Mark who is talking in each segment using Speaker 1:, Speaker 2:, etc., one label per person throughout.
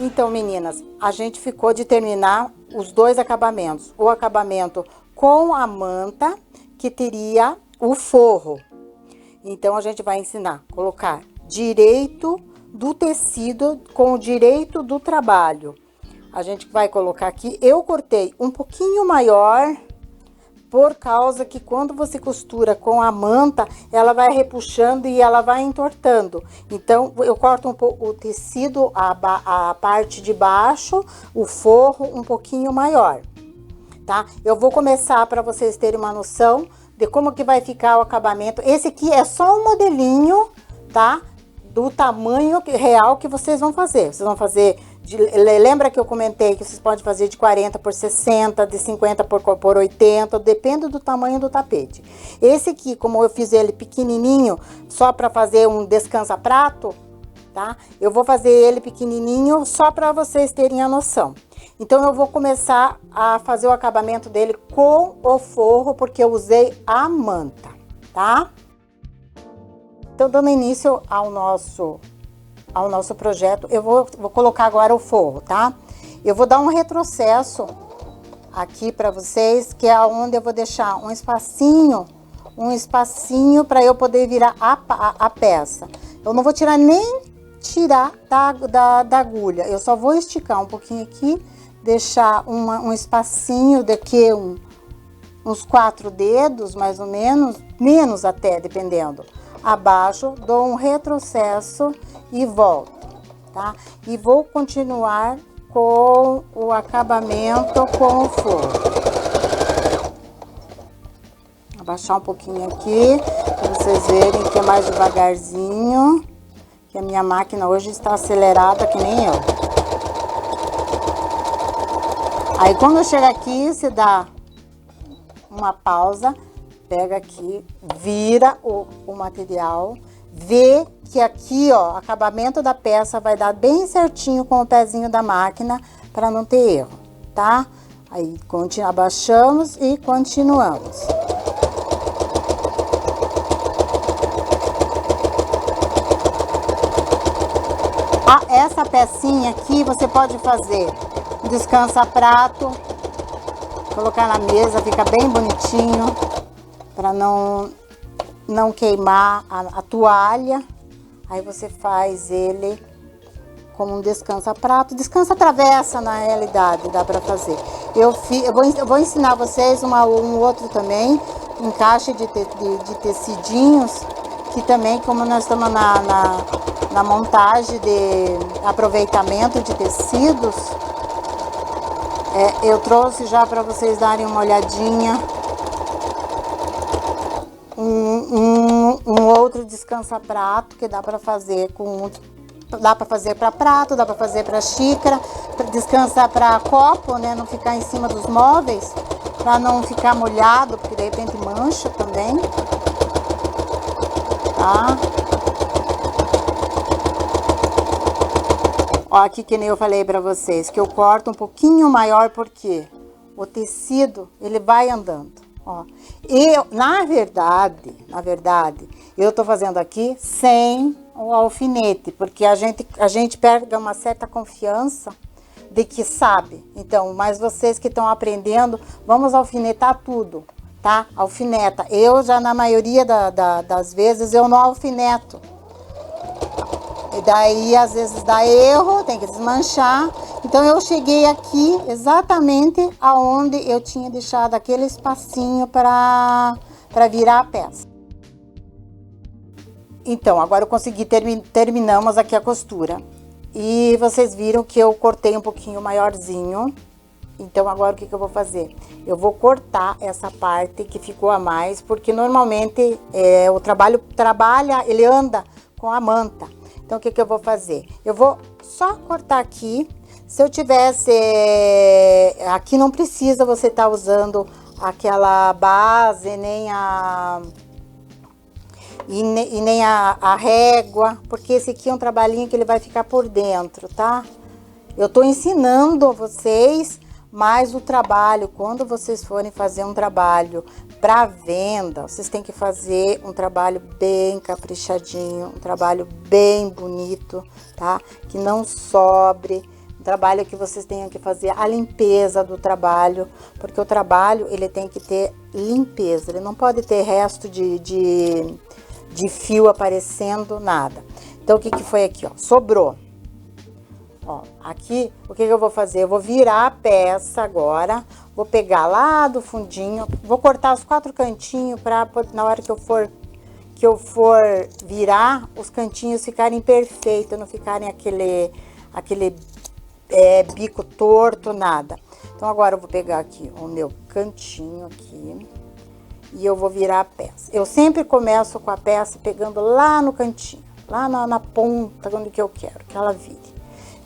Speaker 1: Então, meninas, a gente ficou de terminar os dois acabamentos. O acabamento com a manta, que teria o forro. Então, a gente vai ensinar a colocar direito do tecido com o direito do trabalho. A gente vai colocar aqui, eu cortei um pouquinho maior, por causa que quando você costura com a manta, ela vai repuxando e ela vai entortando. Então, eu corto um pouco o tecido, a parte de baixo, o forro um pouquinho maior, tá? Eu vou começar para vocês terem uma noção de como que vai ficar o acabamento. Esse aqui é só um modelinho, tá? Do tamanho real que vocês vão fazer. Vocês vão fazer... lembra que eu comentei que vocês podem fazer de 40 por 60, de 50 por 80, depende do tamanho do tapete. Esse aqui, como eu fiz ele pequenininho, só para fazer um descansa-prato, tá? Eu vou fazer ele pequenininho só para vocês terem a noção. Então, eu vou começar a fazer o acabamento dele com o forro, porque eu usei a manta, tá? Então, dando início ao nosso projeto, eu vou colocar agora o forro, tá? Eu vou dar um retrocesso aqui para vocês, que é onde eu vou deixar um espacinho para eu poder virar a peça. Eu não vou tirar da agulha, eu só vou esticar um pouquinho aqui, deixar um espacinho daqui, uns 4 dedos, mais ou menos até, dependendo. Abaixo, dou um retrocesso e volto, tá? E vou continuar com o acabamento com o forro. Abaixar um pouquinho aqui, para vocês verem que é mais devagarzinho, que a minha máquina hoje está acelerada que nem eu. Aí, quando eu chegar aqui, você dá uma pausa, pega aqui, vira o material, vê que aqui, ó, o acabamento da peça vai dar bem certinho com o pezinho da máquina, para não ter erro, tá? Aí, abaixamos e continuamos. Essa pecinha aqui, você pode fazer descansa-prato, colocar na mesa, fica bem bonitinho, para não queimar a toalha. Aí você faz ele como um descansa-prato, descansa-travessa, na realidade, dá para fazer. Eu vou ensinar vocês um outro também, encaixe de tecidinhos, que também, como nós estamos na montagem de aproveitamento de tecidos, eu trouxe já para vocês darem uma olhadinha. Um outro descansa-prato que dá para fazer dá para fazer para prato, dá para fazer para xícara, descansar para copo, né? Não ficar em cima dos móveis, para não ficar molhado, porque de repente mancha também, tá? Ó, aqui que nem eu falei para vocês, que eu corto um pouquinho maior, porque o tecido, ele vai andando. Ó, na verdade, eu tô fazendo aqui sem o alfinete, porque a gente pega uma certa confiança de que sabe. Então, mas vocês que estão aprendendo, vamos alfinetar tudo, tá? Alfineta. Eu já, na maioria das vezes, eu não alfineto. E daí, às vezes, dá erro, tem que desmanchar. Então, eu cheguei aqui exatamente aonde eu tinha deixado aquele espacinho para virar a peça. Então, agora eu consegui, terminamos aqui a costura. E vocês viram que eu cortei um pouquinho maiorzinho. Então, agora o que eu vou fazer? Eu vou cortar essa parte que ficou a mais, porque normalmente o trabalho ele anda com a manta. Então, o que eu vou fazer? Eu vou só cortar aqui. Se eu tivesse... aqui não precisa você estar usando aquela base, nem a régua, porque esse aqui é um trabalhinho que ele vai ficar por dentro, tá? Eu tô ensinando a vocês, mas o trabalho, quando vocês forem fazer um trabalho para venda, vocês têm que fazer um trabalho bem caprichadinho, um trabalho bem bonito, tá? Que não sobre, trabalho que vocês tenham que fazer a limpeza do trabalho, porque o trabalho, ele tem que ter limpeza, ele não pode ter resto de fio aparecendo, nada. Então, o que que foi aqui, ó? Sobrou. Ó, aqui, o que que eu vou fazer? Eu vou virar a peça agora, vou pegar lá do fundinho, vou cortar os 4 cantinhos para na hora que eu for virar, os cantinhos ficarem perfeitos, não ficarem aquele bico torto, nada. Então, agora eu vou pegar aqui o meu cantinho aqui e eu vou virar a peça. Eu sempre começo com a peça pegando lá no cantinho, lá na ponta, onde que eu quero que ela vire.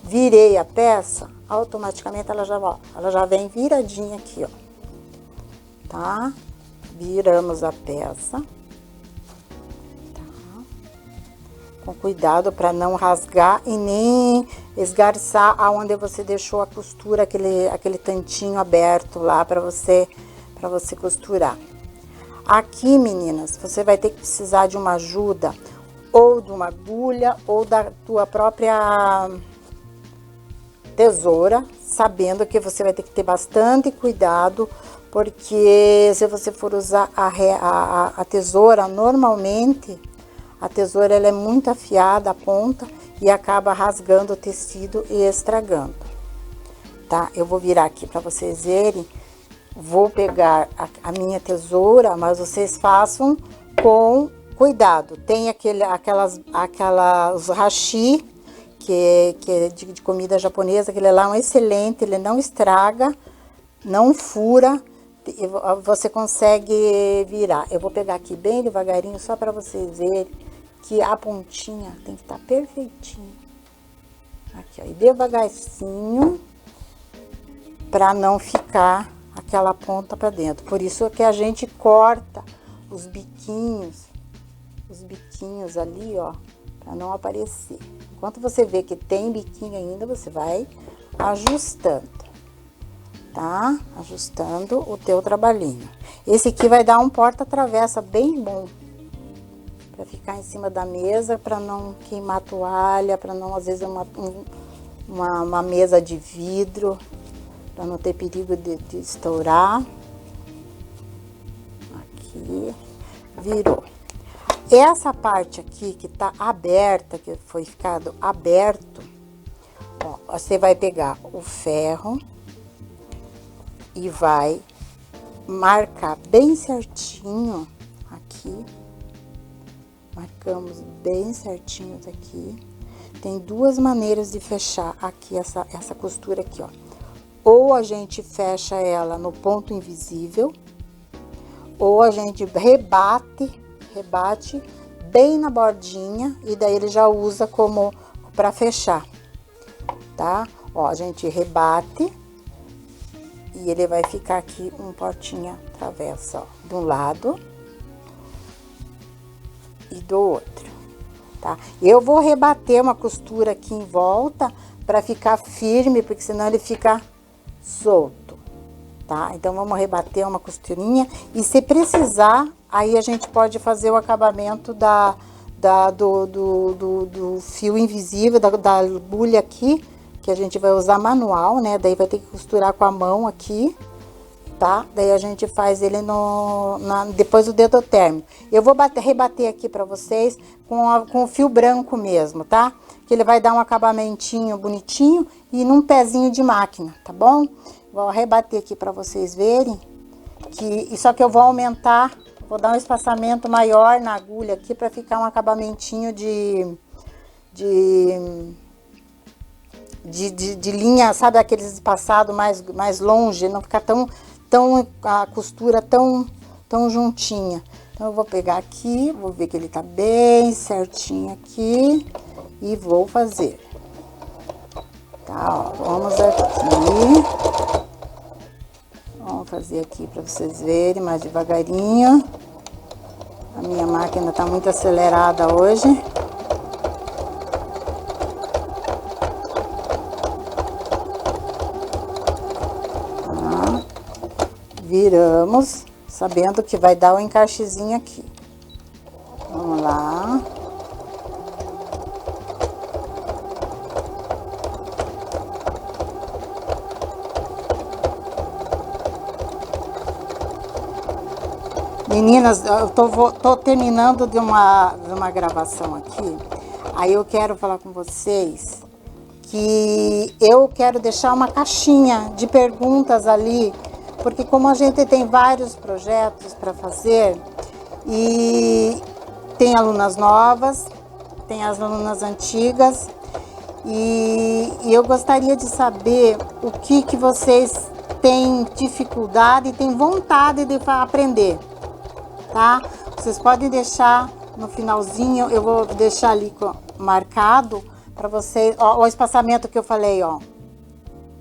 Speaker 1: Virei a peça, automaticamente ela já vem viradinha aqui, ó. Tá? Viramos a peça. Tá? Com cuidado para não rasgar e nem esgarçar aonde você deixou a costura, aquele tantinho aberto lá para você costurar. Aqui, meninas, você vai ter que precisar de uma ajuda ou de uma agulha ou da tua própria tesoura, sabendo que você vai ter que ter bastante cuidado, porque se você for usar a tesoura, normalmente a tesoura ela é muito afiada, a ponta, e acaba rasgando o tecido e estragando, tá? Eu vou virar aqui para vocês verem, vou pegar a minha tesoura, mas vocês façam com cuidado. Tem aquelas hashi, que é de comida japonesa, aquele lá é um excelente, ele não estraga, não fura, você consegue virar. Eu vou pegar aqui bem devagarinho, só para vocês verem que a pontinha tem que estar perfeitinha. Aqui, ó, e devagarzinho, para não ficar aquela ponta para dentro. Por isso que a gente corta os biquinhos ali, ó, para não aparecer. Enquanto você vê que tem biquinho ainda, você vai ajustando, tá? Ajustando o teu trabalhinho. Esse aqui vai dar um porta-travessa bem bom, para ficar em cima da mesa, para não queimar a toalha, para não, às vezes, uma mesa de vidro, para não ter perigo de estourar. Aqui, virou. Essa parte aqui que tá aberta, que foi ficado aberto, ó, você vai pegar o ferro e vai marcar bem certinho aqui. Marcamos bem certinho aqui. Tem duas maneiras de fechar aqui essa costura aqui, ó. Ou a gente fecha ela no ponto invisível, ou a gente rebate bem na bordinha, e daí ele já usa como para fechar, tá? Ó, a gente rebate e ele vai ficar aqui um portinha travessa, ó, de um lado e do outro, tá? Eu vou rebater uma costura aqui em volta para ficar firme, porque senão ele fica solto, tá? Então, vamos rebater uma costurinha, e se precisar, aí a gente pode fazer o acabamento do fio invisível, da agulha aqui, que a gente vai usar manual, né? Daí vai ter que costurar com a mão aqui, tá? Daí a gente faz ele depois do dedo térmico. Eu vou rebater aqui pra vocês com o fio branco mesmo, tá? Que ele vai dar um acabamentinho bonitinho e num pezinho de máquina, tá bom? Vou rebater aqui pra vocês verem só que eu vou aumentar, vou dar um espaçamento maior na agulha aqui pra ficar um acabamentinho de linha, sabe, aqueles espaçados mais longe, não ficar a costura tão juntinha. Então, eu vou pegar aqui, vou ver que ele tá bem certinho aqui e vou fazer. Tá, ó, vamos fazer aqui para vocês verem mais devagarinho. A minha máquina tá muito acelerada hoje. Viramos, sabendo que vai dar um encaixezinho aqui. Vamos lá. Meninas, eu tô terminando de uma gravação aqui. Aí eu quero falar com vocês que eu quero deixar uma caixinha de perguntas ali, porque como a gente tem vários projetos para fazer, e tem alunas novas, tem as alunas antigas, e eu gostaria de saber o que vocês têm dificuldade e têm vontade de aprender, tá? Vocês podem deixar no finalzinho, eu vou deixar ali marcado para vocês, ó, o espaçamento que eu falei, ó.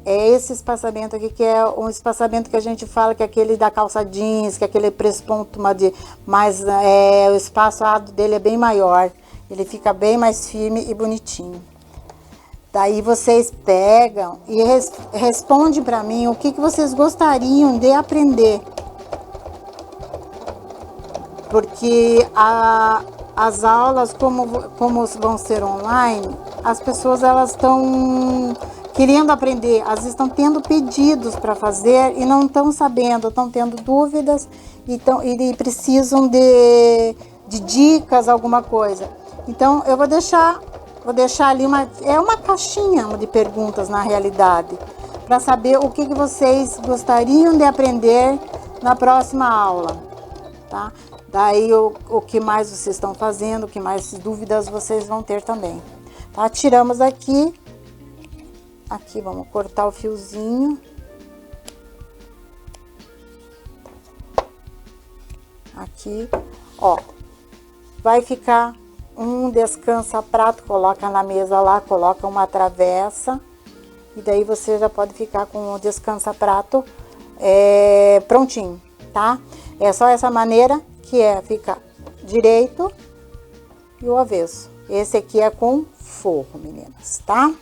Speaker 1: É esse espaçamento aqui, que é um espaçamento que a gente fala que é aquele da calça jeans, que é aquele presponto, mas o espaço dele é bem maior. Ele fica bem mais firme e bonitinho. Daí vocês pegam e respondem para mim o que vocês gostariam de aprender. Porque as aulas, como vão ser online, as pessoas elas estão querendo aprender, às vezes estão tendo pedidos para fazer e não estão sabendo, estão tendo dúvidas e precisam de dicas, alguma coisa. Então eu vou deixar ali uma caixinha de perguntas na realidade, para saber o que vocês gostariam de aprender na próxima aula, tá? Daí o que mais vocês estão fazendo, o que mais dúvidas vocês vão ter também, tá? Tiramos aqui, vamos cortar o fiozinho. Aqui, ó, vai ficar um descansa-prato, coloca na mesa lá, coloca uma travessa, e daí você já pode ficar com o descansa-prato prontinho, tá? É só essa maneira que fica direito e o avesso. Esse aqui é com forro, meninas, tá?